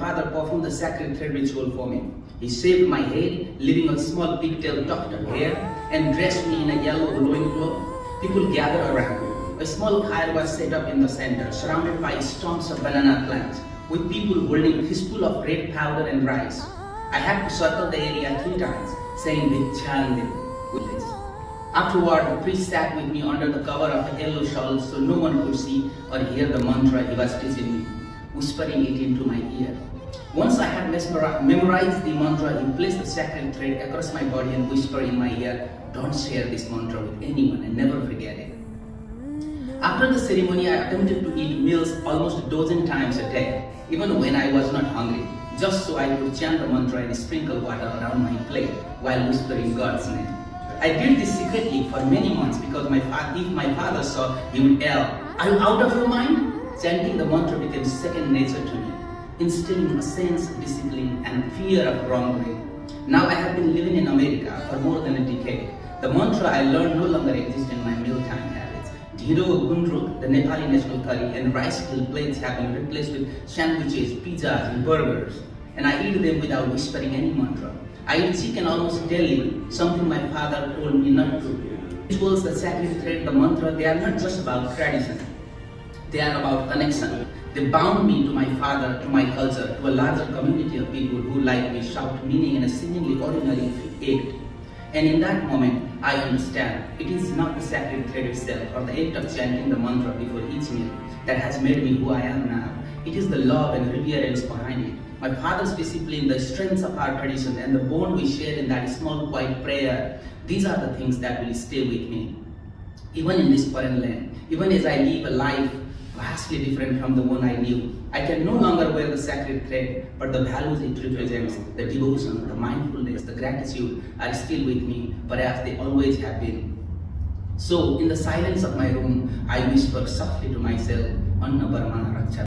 father performed the sacred thread ritual for me. He shaved my head, leaving a small pigtail tuft of hair, and dressed me in a yellow loincloth. People gathered around. A small fire was set up in the center, surrounded by stumps of banana plants, with people holding a fistful of red powder and rice. I had to circle the area 3 times, saying Vichandim with this. Afterward, the priest sat with me under the cover of a yellow shawl so no one could see or hear the mantra he was teaching me, whispering it into my ear. Once I had memorized the mantra, he placed the sacred thread across my body and whispered in my ear, "Don't share this mantra with anyone and never forget it." After the ceremony, I attempted to eat meals almost a dozen times a day, even when I was not hungry, just so I could chant the mantra and sprinkle water around my plate while whispering God's name. I did this secretly for many months because if my father saw, he would yell, "Are you out of your mind?" Chanting the mantra became second nature to me, instilling a sense of discipline and fear of wrongdoing. Now I have been living in America for more than a decade. The mantra I learned no longer exists in my mealtime habits. Dhiro gundruk, the Nepali national curry, and rice-filled plates have been replaced with sandwiches, pizzas, and burgers. And I eat them without whispering any mantra. I eat chicken almost daily, something my father told me not to. Rituals, the sacred thread, the mantra, they are not just about tradition. They are about connection. They bound me to my father, to my culture, to a larger community of people who, like me, shout meaning in a seemingly ordinary act. And in that moment, I understand it is not the sacred thread itself or the act of chanting the mantra before each meal that has made me who I am now. It is the love and reverence behind it. My father's discipline, the strength of our tradition, and the bond we share in that small, quiet prayer, these are the things that will stay with me. Even in this foreign land, even as I live a life vastly different from the one I knew, I can no longer wear the sacred thread, but the values it represents, the devotion, the mindfulness, the gratitude are still with me, perhaps they always have been. So, in the silence of my room, I whisper softly to myself, Anna Parmana Raksha.